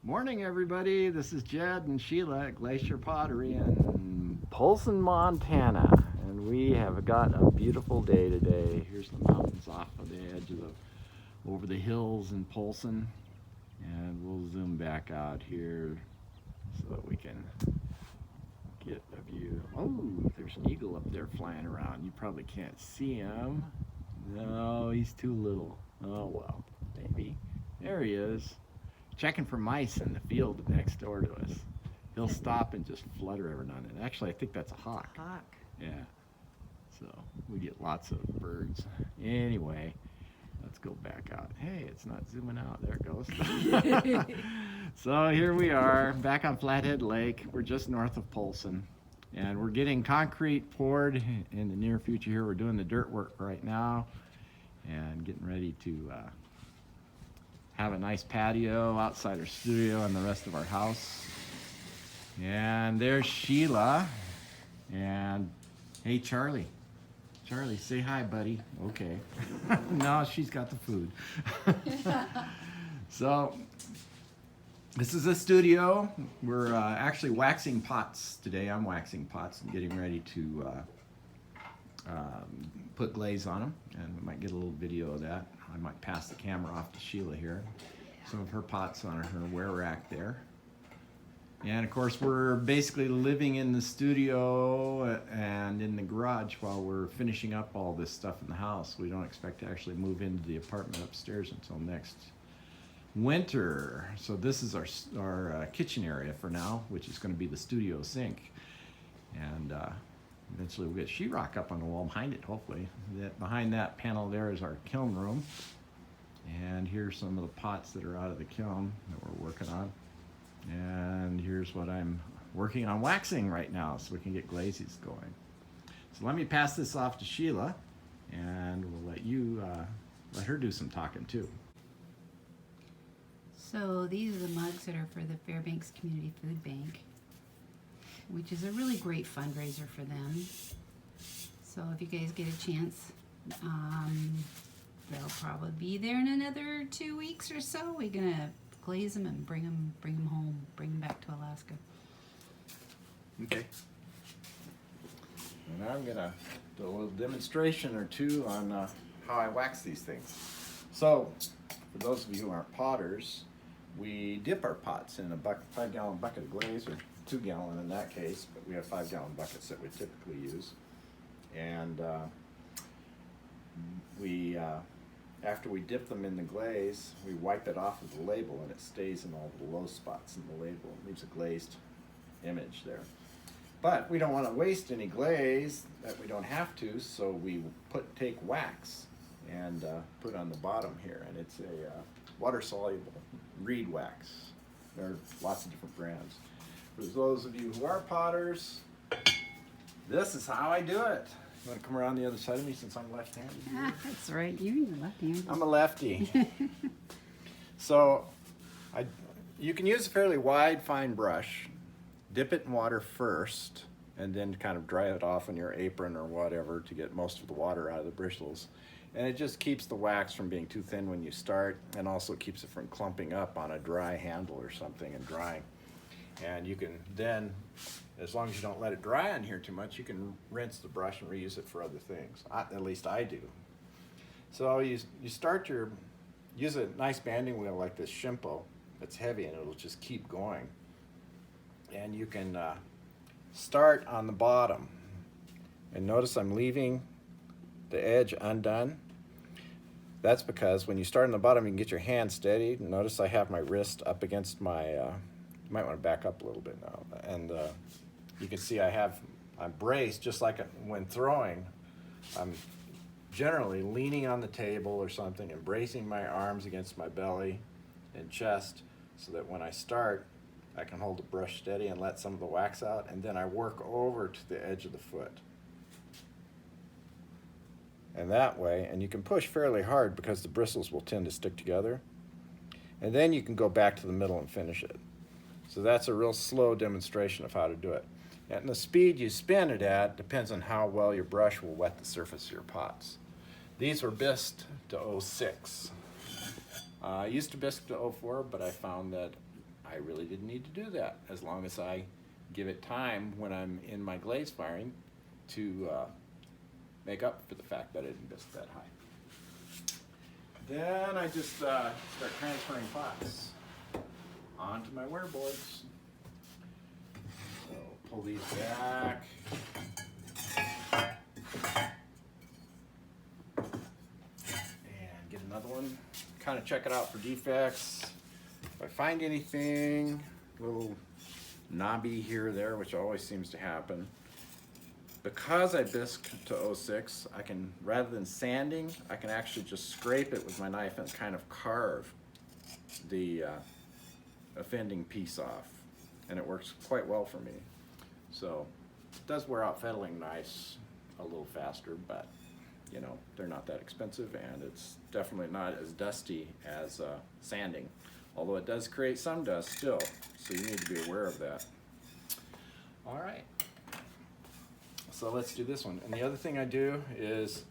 Morning, everybody. This is Jed and Sheila at Glacier Pottery in Polson, Montana. And we have got a beautiful day today. Here's the mountains off of the edge of over the hills in Polson. And we'll zoom back out here so that we can get a view. Oh, there's an eagle up there flying around. You probably can't see him. No, he's too little. Oh, well, maybe. There he is. Checking for mice in the field next door to us. He'll stop and just flutter every now and then. Actually, I think that's a hawk. Hawk. Yeah. So we get lots of birds. Anyway, let's go back out. Hey, it's not zooming out. There it goes. So here we are, back on Flathead Lake. We're just north of Polson. And we're getting concrete poured in the near future here. We're doing the dirt work right now and getting ready to have a nice patio outside our studio and the rest of our house. And there's Sheila. And hey, Charlie. Charlie, say hi, buddy. Okay. No, she's got the food. So this is a studio. We're actually waxing pots today. I'm waxing pots and getting ready to put glaze on them. And we might get a little video of that. I might pass the camera off to Sheila here. Some of her pots on her wear rack there. And of course we're basically living in the studio and in the garage while we're finishing up all this stuff in the house. We don't expect to actually move into the apartment upstairs until next winter. So this is our kitchen area for now, which is going to be the studio sink. And eventually we'll get sheetrock up on the wall behind it, hopefully. Behind that panel there is our kiln room. And here's some of the pots that are out of the kiln that we're working on. And here's what I'm working on waxing right now so we can get glazes going. So let me pass this off to Sheila and we'll let her do some talking too. So these are the mugs that are for the Fairbanks Community Food Bank, which is a really great fundraiser for them. So if you guys get a chance, they'll probably be there in another 2 weeks or so. We're gonna glaze them and bring them home, bring them back to Alaska. Okay. And I'm gonna do a little demonstration or two on how I wax these things. So, for those of you who aren't potters, we dip our pots in a 5-gallon bucket of glaze, or 2-gallon in that case, but we have 5-gallon buckets that we typically use. And after we dip them in the glaze, we wipe it off of the label and it stays in all the low spots in the label. It leaves a glazed image there. But we don't want to waste any glaze that we don't have to, so we take wax and put on the bottom here. And it's a water-soluble reed wax. There are lots of different brands. For those of you who are potters, this is how I do it. You want to come around the other side of me since I'm left-handed? That's right, you're left-handed. I'm a lefty. So you can use a fairly wide, fine brush, dip it in water first, and then kind of dry it off on your apron or whatever to get most of the water out of the bristles. And it just keeps the wax from being too thin when you start, and also keeps it from clumping up on a dry handle or something and drying. And you can then, as long as you don't let it dry on here too much, you can rinse the brush and reuse it for other things. At least I do. So you use a nice banding wheel like this Shimpo that's heavy and it'll just keep going. And you can start on the bottom. And notice I'm leaving the edge undone. That's because when you start on the bottom, you can get your hand steady. Notice I have my wrist up against my, you might want to back up a little bit now. And you can see I'm braced just like when throwing. I'm generally leaning on the table or something and bracing my arms against my belly and chest so that when I start, I can hold the brush steady and let some of the wax out, and then I work over to the edge of the foot. And that way, and you can push fairly hard because the bristles will tend to stick together. And then you can go back to the middle and finish it. So that's a real slow demonstration of how to do it. And the speed you spin it at depends on how well your brush will wet the surface of your pots. These were bisqued to 06. I used to bisque to 04, but I found that I really didn't need to do that as long as I give it time when I'm in my glaze firing to make up for the fact that I didn't bisque that high. Then I just start transferring pots onto my wear boards. So pull these back. And get another one. Kind of check it out for defects. If I find anything, a little knobby here or there, which always seems to happen. Because I bisque to 06, I can, rather than sanding, I can actually just scrape it with my knife and kind of carve the offending piece off. And it works quite well for me. So it does wear out fettling knives a little faster, but you know, they're not that expensive, and it's definitely not as dusty as sanding. Although it does create some dust still, so you need to be aware of that. All right. So let's do this one. And the other thing I do is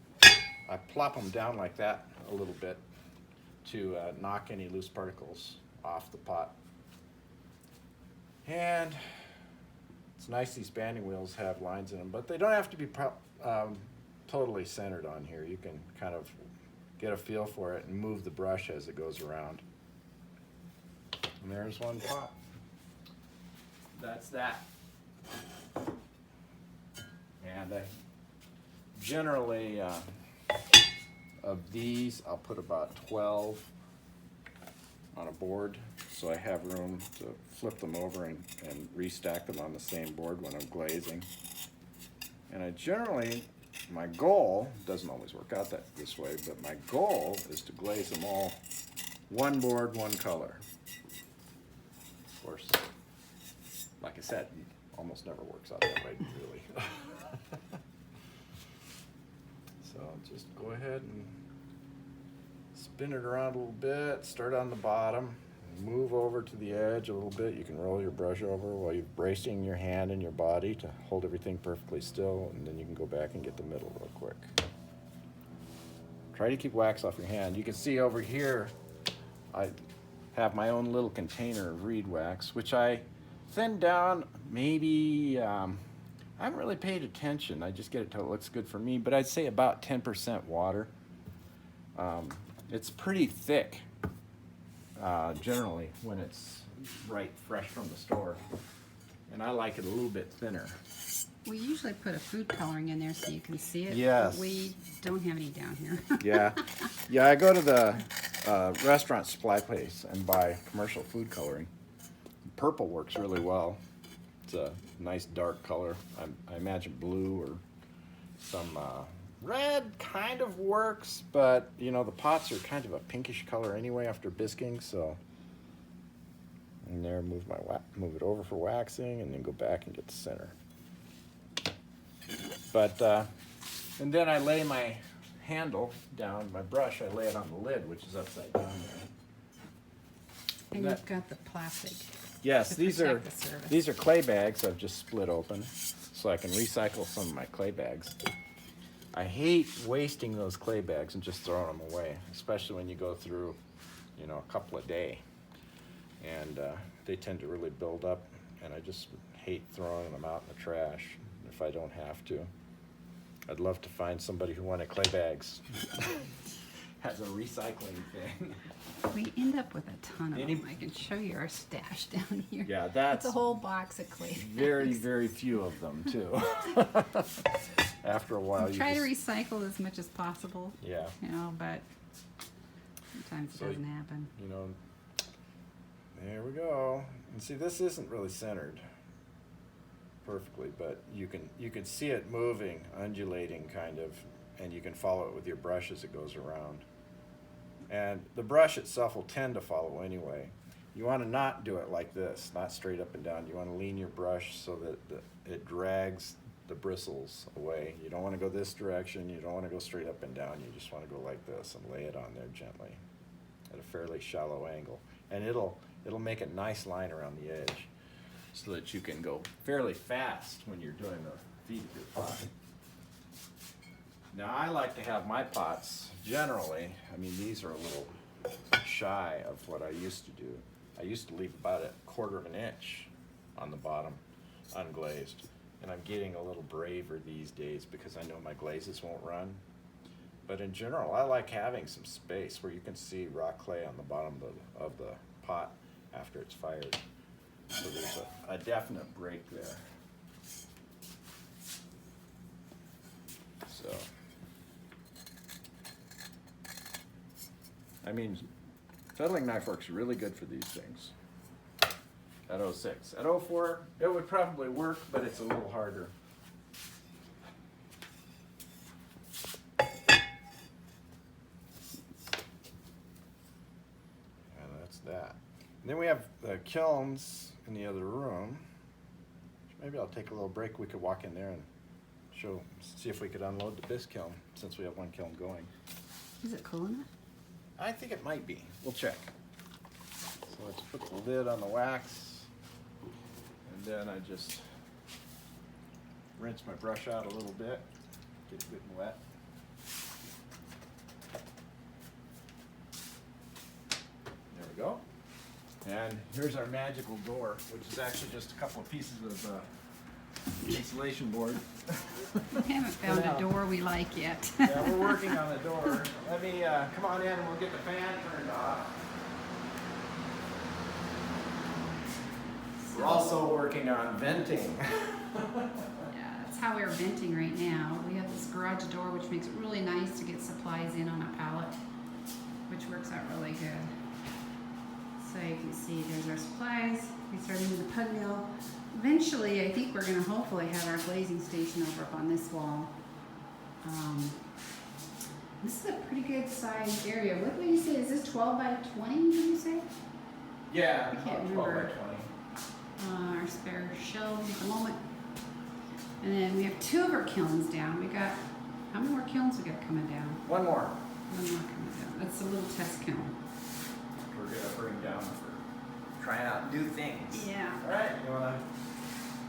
I plop them down like that a little bit to knock any loose particles off the pot. And it's nice these banding wheels have lines in them, but they don't have to be totally centered on here. You can kind of get a feel for it and move the brush as it goes around. And there's one pot. That's that. And I generally, of these, I'll put about 12 on a board, so I have room to flip them over and restack them on the same board when I'm glazing. And I generally, my goal, doesn't always work out this way, but my goal is to glaze them all one board, one color. Of course, like I said, it almost never works out that way, really. So just go ahead and spin it around a little bit, start on the bottom, move over to the edge a little bit. You can roll your brush over while you're bracing your hand and your body to hold everything perfectly still, and then you can go back and get the middle real quick. Try to keep wax off your hand. You can see over here I have my own little container of reed wax, which I thin down maybe, I haven't really paid attention. I just get it till it looks good for me, but I'd say about 10% water. It's pretty thick, generally, when it's right fresh from the store. And I like it a little bit thinner. We usually put a food coloring in there so you can see it. Yes. But we don't have any down here. Yeah. Yeah, I go to the restaurant supply place and buy commercial food coloring. Purple works really well. It's a nice dark color. I imagine blue or some red kind of works, but you know, the pots are kind of a pinkish color anyway after bisquing, so. And there, move it over for waxing, and then go back and get the center. But, and then I lay my handle down, my brush, I lay it on the lid, which is upside down there. And you've got the plastic. Yes, to these protect the surface. are clay bags I've just split open, so I can recycle some of my clay bags. I hate wasting those clay bags and just throwing them away, especially when you go through, you know, a couple a day. And they tend to really build up, and I just hate throwing them out in the trash if I don't have to. I'd love to find somebody who wanted clay bags as a recycling thing. We end up with a ton of Any- them. I can show you our stash down here. Yeah, that's It's a whole box of clay. very, bags. very few of them, too. After a while, We you try to just, recycle as much as possible, yeah, you know, but sometimes it So doesn't happen. you know, there we go. And see, this isn't really centered perfectly, but you can see it moving, undulating kind of, and you can follow it with your brush as it goes around. And the brush itself will tend to follow anyway. You want to not do it like this, not straight up and down. You want to lean your brush so that it drags the bristles away. You don't want to go this direction. You don't want to go straight up and down. You just want to go like this and lay it on there gently at a fairly shallow angle. And it'll make a nice line around the edge so that you can go fairly fast when you're doing the feed of your pot. Now, I like to have my pots, generally, I mean, these are a little shy of what I used to do, I used to leave about a 1/4 of an inch on the bottom unglazed. And I'm getting a little braver these days because I know my glazes won't run. But in general, I like having some space where you can see rock clay on the bottom of the pot after it's fired. So there's a definite break there. So, I mean, fettling knife works really good for these things. At 06. At 04, it would probably work, but it's a little harder. Yeah, that's that. And then we have the kilns in the other room. Maybe I'll take a little break. We could walk in there and see if we could unload the bisque kiln, since we have one kiln going. Is it cool enough? I think it might be. We'll check. So let's put the lid on the wax. And then I just rinse my brush out a little bit, get it good and wet. There we go. And here's our magical door, which is actually just a couple of pieces of insulation board. We haven't found a door we like yet. Yeah, we're working on a door. Let me come on in and we'll get the fan turned off. We're also working on venting. Yeah, that's how we're venting right now. We have this garage door, which makes it really nice to get supplies in on a pallet, which works out really good. So you can see there's our supplies. We started with the pug mill. Eventually, I think we're going to hopefully have our glazing station over up on this wall. This is a pretty good sized area. What would you say? Is this 12 by 20, did you say? Yeah, I can't 12 by remember. 20. Our spare shelves at the moment. And then we have 2 of our kilns down. We got, how many more kilns we got coming down? One more. One more coming down. That's a little test kiln. We're gonna bring down for trying out new things. Yeah. All right, you wanna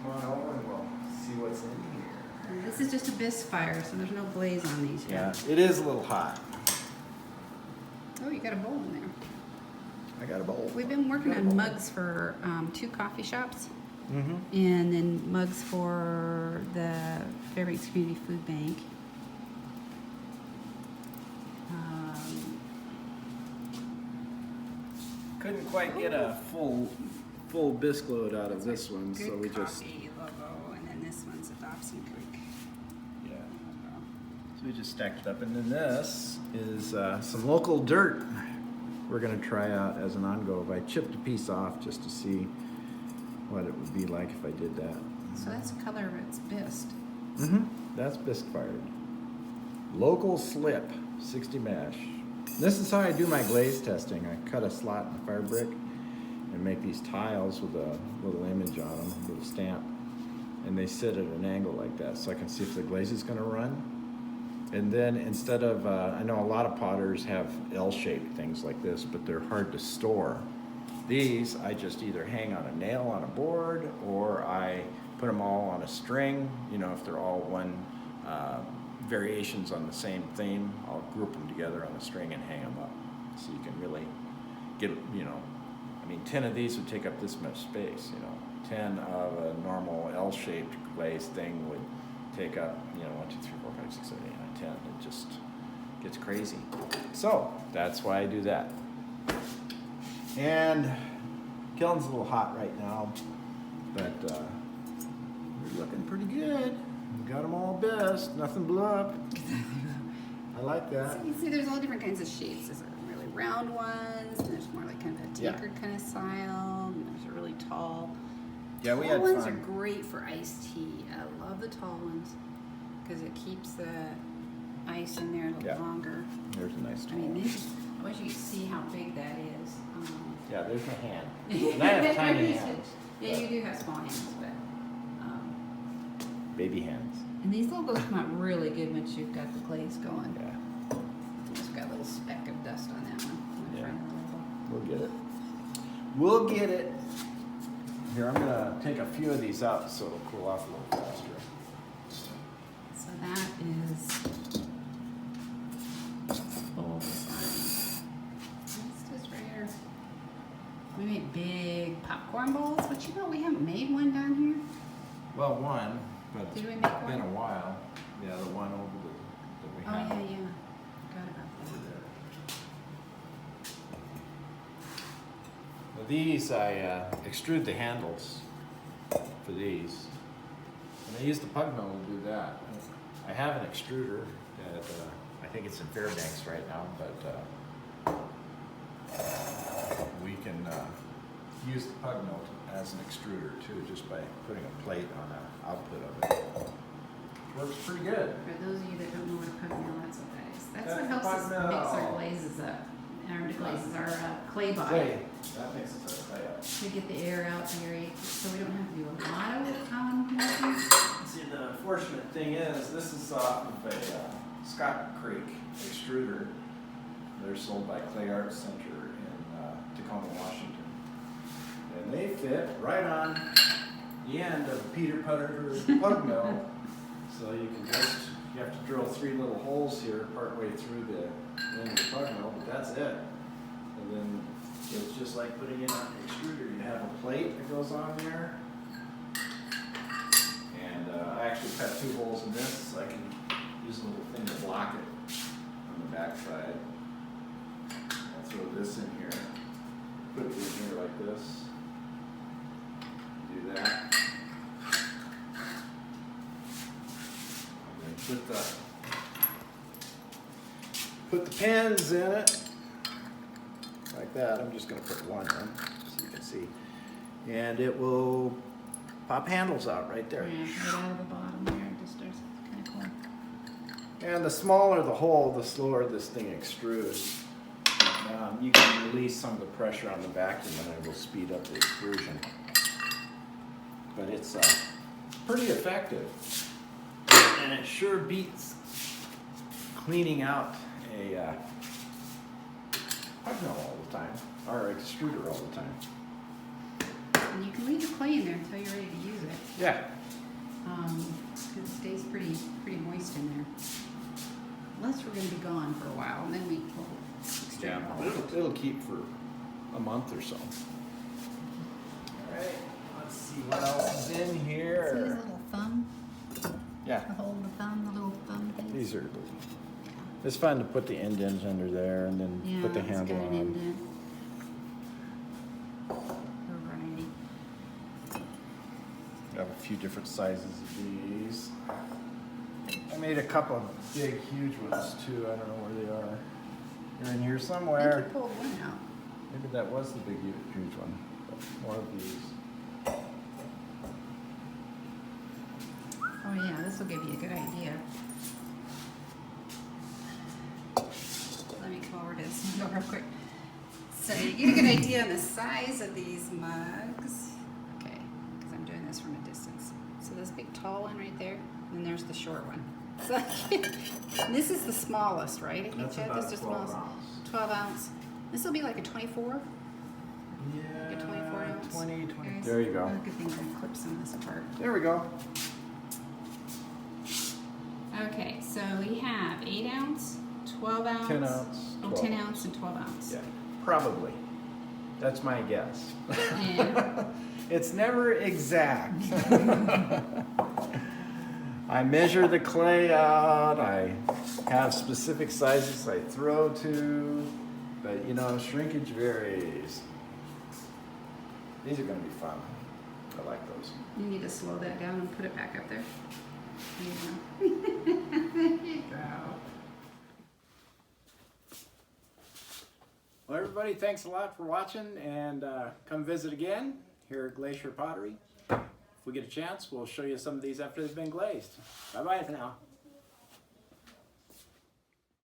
come on over and we'll see what's in here. And this is just a bisque fire, so there's no glaze on these Yeah, yet. it is a little hot. Oh, you got a bowl in there. I got a bowl. We've been working on mugs for 2 coffee shops, Mm-hmm. and then mugs for the Fairbanks Community Food Bank. Couldn't quite get a full bisque load out of this one, so we Good just coffee logo, and then this one's a Dobson Creek. yeah. So we just stacked it up, and then this is some local dirt we're gonna try out as an on-go. I chipped a piece off just to see what it would be like if I did that. So that's the color of its bisque. Mm-hmm. That's bisque fired. Local slip, 60 mesh. This is how I do my glaze testing. I cut a slot in the fire brick and make these tiles with a little image on them, a little stamp. And they sit at an angle like that so I can see if the glaze is gonna run. And then instead of, I know a lot of potters have L-shaped things like this, but they're hard to store. These, I just either hang on a nail on a board, or I put them all on a string. You know, if they're all one variations on the same theme, I'll group them together on a string and hang them up. So you can really get, you know, I mean, 10 of these would take up this much space, you know. 10 of a normal L-shaped glaze thing would take up, you know, 1, 2, 3, 4, 5, 6, 7, 8, 9, 10. It just gets crazy. So that's why I do that. And kiln's a little hot right now, but we're looking pretty good. We got them all best. Nothing blew up. I like that. So you see there's all different kinds of shapes. There's really round ones, and there's more like kind of a tapered kind of style, and there's a really tall. Yeah, we Tall had ones fun. are great for iced tea. I love the tall ones because it keeps the ice in there a little longer. There's a nice I tall mean, one. I wish you could see how big that is. Yeah, there's my hand. And I have tiny hands. Yeah, you do have small hands, but. Baby hands. And these logos come out really good once you've got the glaze going. Yeah, It's got a little speck of dust on that one. On the Yeah. front of the label. we'll get it. We'll get it. Here, I'm gonna take a few of these out so it'll cool off a little faster. So that is full design. This is right here. We make big popcorn bowls, but you know we haven't made one down here. Well, one, but Did we it's make been one? a while. Yeah, the one over that we Oh have. yeah. Forgot about that. Over there. Well, these, I extrude the handles for these. And I use the pug mill to do that. I have an extruder that I think it's in Fairbanks right now, but we can use the pug mill as an extruder too, just by putting a plate on the output of it. Works pretty good. For those of you that don't know what a pug mill is, that's That's what helps pug us mill. mix our glazes up. Our glazes, our clay body. Clay. That makes it clay up. To get the air out the area, so we don't have to do a lot of working. See, the fortunate thing is, this is off of a Scott Creek extruder. They're sold by Clay Arts Center in Tacoma, Washington. And they fit right on the end of Peter Putter pug mill. So you can you have to drill 3 little holes here partway through the end of the pug mill, but that's it. And then it's just like putting in an extruder. You have a plate that goes on there. And I actually cut 2 holes in this so I can use a little thing to block it on the back side. I'll throw this in here, put it in here like this, do that. And then put the pins in it, like that. I'm just gonna put one in so you can see. And it will pop handles out right there. Yeah, right out of the bottom there, it just starts kind of cool. And the smaller the hole, the slower this thing extrudes. You can release some of the pressure on the vacuum and it will speed up the extrusion. But it's pretty effective. And it sure beats cleaning out a pug mill all the time, or extruder all the time. And you can leave the clay in there until you're ready to use it. Yeah. Because it stays pretty moist in there. Unless we're going to be gone for a while, and then we will extrude it all. It'll keep for a month or so. All right, let's see what else is in See here. his little thumb? Yeah, The hole in the thumb, the little thumb thing? these are. It's fun to put the indents under there and then Yeah, put the it's handle got an on. indent. Variety. I have a few different sizes of these. I made a couple of big, huge ones too. I don't know where they are. They're in here I think somewhere. you pulled one out. Maybe that was the big, huge one. But more of these. Oh yeah, this will give you a good idea. Let me come over to this window real quick. So you get a good idea on the size of these mugs. Okay, because I'm doing this from a distance. So this big tall one right there, and there's the short one. So this is the smallest, right? I think That's Chad, about this is the 12 smallest. ounce. 12 ounce. This will be like a 24. Yeah, Like a 24 ounce. 20. Guys, There you go. oh, good thing I clip some of this apart. There we go. Okay, so we have 8 ounce, 12 ounce. 10 ounce. Oh, 10 ounce and 12 ounce. Yeah, probably. That's my guess. And It's never exact. I measure the clay out. I have specific sizes I throw to, but you know, shrinkage varies. These are going to be fun. I like those. you need to slow that down and put it back up there. There you go. There you go. Well, everybody, thanks a lot for watching, and come visit again here at Glacier Pottery. If we get a chance, we'll show you some of these after they've been glazed. Bye-bye for now.